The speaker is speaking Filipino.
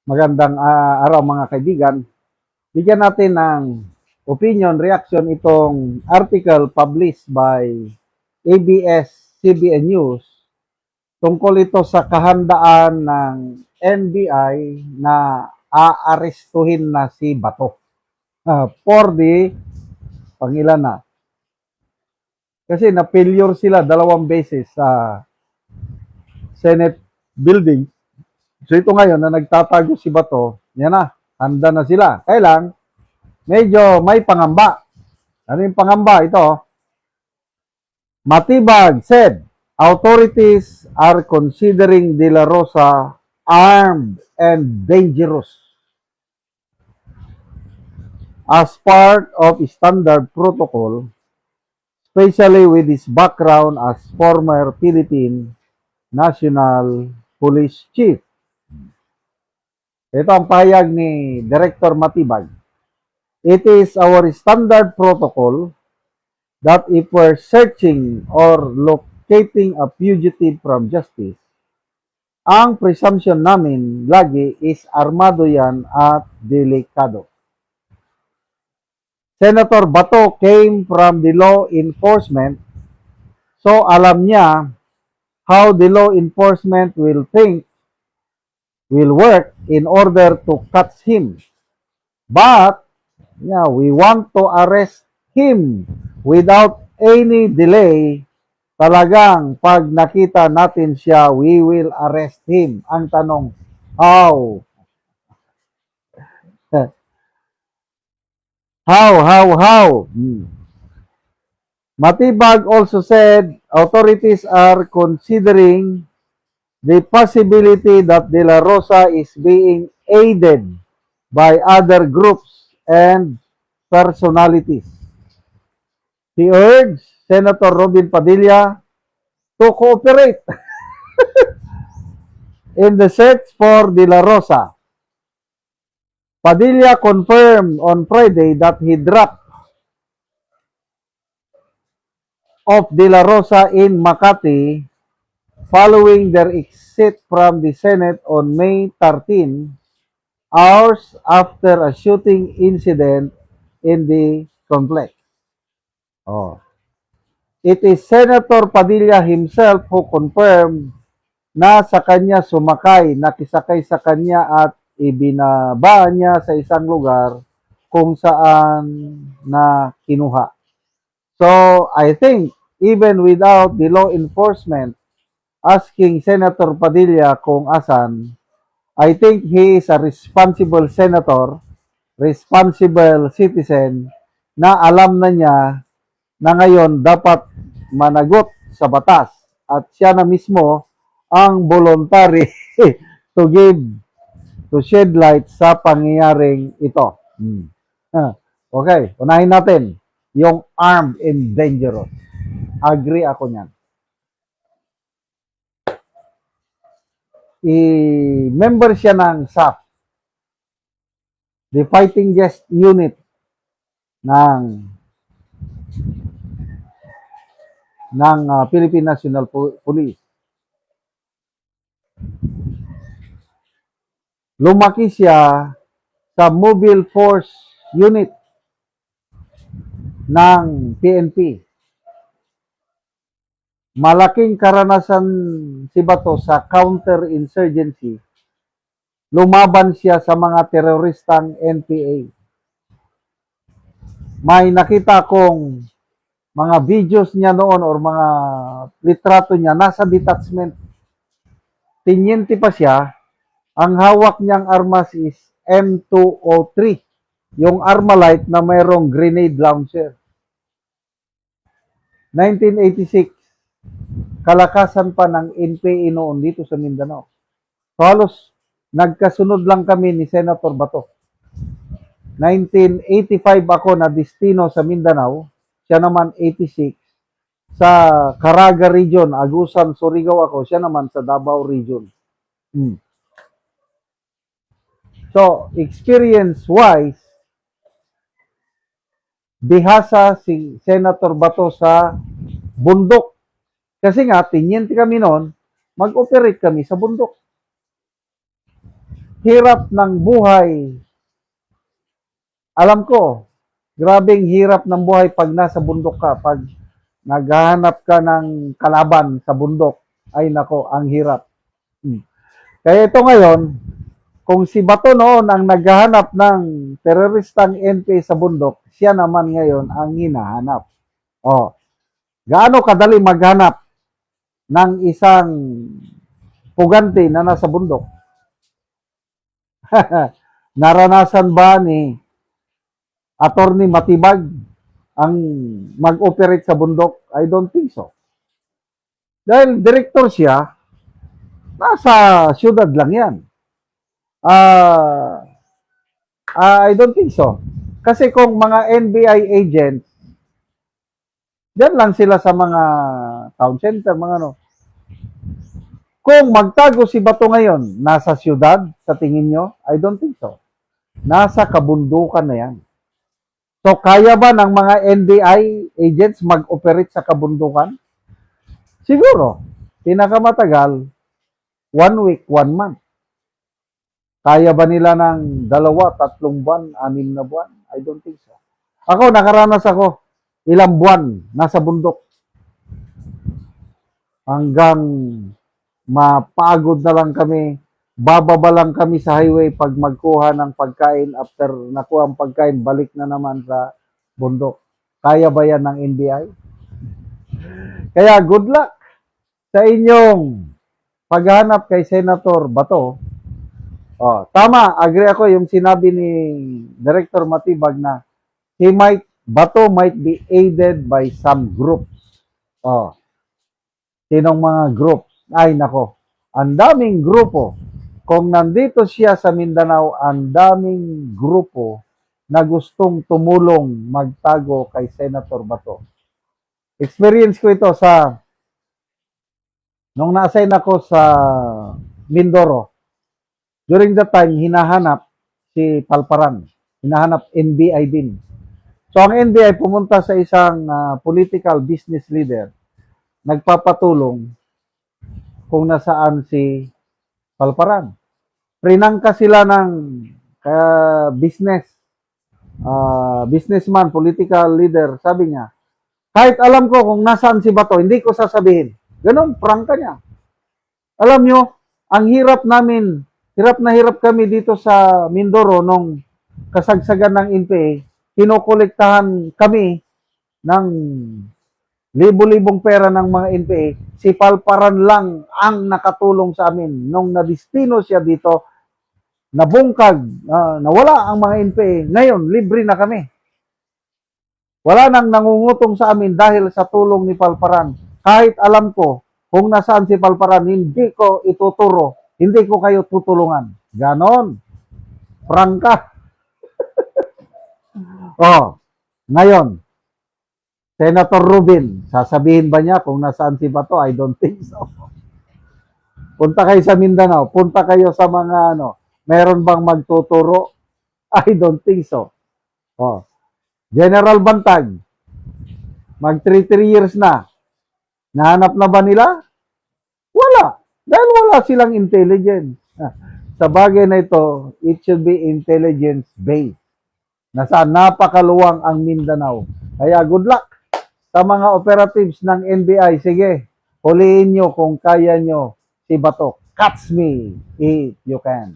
Magandang araw mga kaibigan. Bigyan natin ng opinion, reaction itong article published by ABS-CBN News tungkol ito sa kahandaan ng NBI na aarestuhin na si Bato for the pangilan na. Kasi na-failure sila 2 beses sa Senate building. So ito ngayon na nagtatago si Bato, yan na, handa na sila. Kailang, medyo may pangamba. Ano yung pangamba? Ito, Matibag said, authorities are considering De La Rosa armed and dangerous as part of standard protocol, especially with his background as former Philippine National Police Chief. Ito ang pahayag ni Director Matibag. It is our standard protocol that if we're searching or locating a fugitive from justice, ang presumption namin lagi is armado yan at delikado. Senator Bato came from the law enforcement, so alam niya how the law enforcement will work in order to catch him. But we want to arrest him without any delay. Talagang pag nakita natin siya, we will arrest him. Ang tanong, how? How? Matibag also said authorities are considering the possibility that De La Rosa is being aided by other groups and personalities. He urged Senator Robin Padilla to cooperate in the search for De La Rosa. Padilla confirmed on Friday that he dropped off De La Rosa in Makati following their exit from the Senate on May 13, hours after a shooting incident in the complex. It is Senator Padilla himself who confirmed na sa kanya sumakay, nakisakay sa kanya at ibinaba niya sa isang lugar kung saan na kinuha. So, I think even without the law enforcement asking Senator Padilla kung asan, I think he is a responsible senator, responsible citizen na alam na niya na ngayon dapat managot sa batas at siya na mismo ang voluntary to shed light sa pangyayaring ito. Okay, unahin natin yung armed and dangerous. Agree ako niyan. I-member siya ng SAF, the Fighting Guest Unit ng Philippine National Police. Lumaki siya sa Mobile Force Unit ng PNP. Malaking karanasan si Bato sa counterinsurgency. Lumaban siya sa mga teroristang NPA. May nakita kong mga videos niya noon or mga litrato niya nasa detachment. Tinyente pa siya. Ang hawak niyang armas is M203. Yung Armalite na mayroong grenade launcher. 1986. Kalakasan pa ng NPA noon dito sa Mindanao. So, halos nagkasunod lang kami ni Senator Bato. 1985 ako na destino sa Mindanao, siya naman 86. Sa Caraga Region, Agusan, Surigao ako, siya naman sa Davao Region. So, experience-wise, bihasa si Senator Bato sa bundok. Kasi nga, tinyente kami noon, mag-operate kami sa bundok. hirap ng buhay. Alam ko, grabing hirap ng buhay pag nasa bundok ka, pag naghahanap ka ng kalaban sa bundok. Ay nako, ang hirap. Kaya ito ngayon, kung si Bato noon ang naghahanap ng teroristang NPA sa bundok, siya naman ngayon ang hinahanap. Oh, gaano kadali maghanap ng isang pugante na nasa bundok? Naranasan ba ni Attorney Matibag ang mag-operate sa bundok? I don't think so. Dahil director siya, nasa syudad lang yan. I don't think so. Kasi kung mga NBI agents, diyan lang sila sa mga town center, mga ano. Kung magtago si Bato ngayon, nasa syudad, sa tingin nyo? I don't think so. Nasa kabundukan na yan. So, kaya ba ng mga NBI agents mag-operate sa kabundukan? Siguro. Pinakamatagal, 1 week, 1 month. Kaya ba nila ng 2, 3 buwan, 6 na buwan? I don't think so. Ako, nakaranas ako. Ilang buwan nasa bundok. Hanggang mapagod na lang kami. Bababa lang kami sa highway pag magkuha ng pagkain. After nakuha ang pagkain, balik na naman sa bundok. Kaya ba yan ng NBI? Kaya good luck sa inyong paghanap kay Senator Bato. Oh, tama, agree ako yung sinabi ni Director Matibag na Bato might be aided by some groups. Oh. Sinong mga groups? Ay nako, ang daming grupo. Kung nandito siya sa Mindanao, ang daming grupo na gustong tumulong magtago kay Senator Bato. Experience ko ito nung na-assign ako sa Mindoro. During that time, hinahanap si Palparan. Hinahanap NBI din. So, ang NBI pumunta sa isang political business leader. Nagpapatulong kung nasaan si Palparan. Prinangka sila ng businessman, political leader. Sabi niya, kahit alam ko kung nasaan si Bato, hindi ko sasabihin. Ganon, prangka niya. Alam nyo, ang hirap kami dito sa Mindoro nung kasagsagan ng NPA, kinokolektahan kami ng libo-libong pera ng mga NPA. Si Palparan lang ang nakatulong sa amin. Nung nadistino siya dito, nabungkag, nawala ang mga NPA. Ngayon, libre na kami. Wala nang nangungutong sa amin dahil sa tulong ni Palparan. Kahit alam ko kung nasaan si Palparan, hindi ko ituturo. Hindi ko kayo tutulungan. Ganon. Prangka. Oh, ngayon, Senator Rubin, sasabihin ba niya kung nasaan si Bato? I don't think so. Punta kayo sa Mindanao, punta kayo sa mga meron bang magtuturo? I don't think so. Oh. General Bantag, mag 3 years na. Nahanap na ba nila? Wala. Dahil wala silang intelligence. Sa bagay na ito, it should be intelligence-based. Nasa napakaluwang ang Mindanao. Kaya good luck sa mga operatives ng NBI. Sige, huliin nyo kung kaya nyo si Bato. Catch me if you can.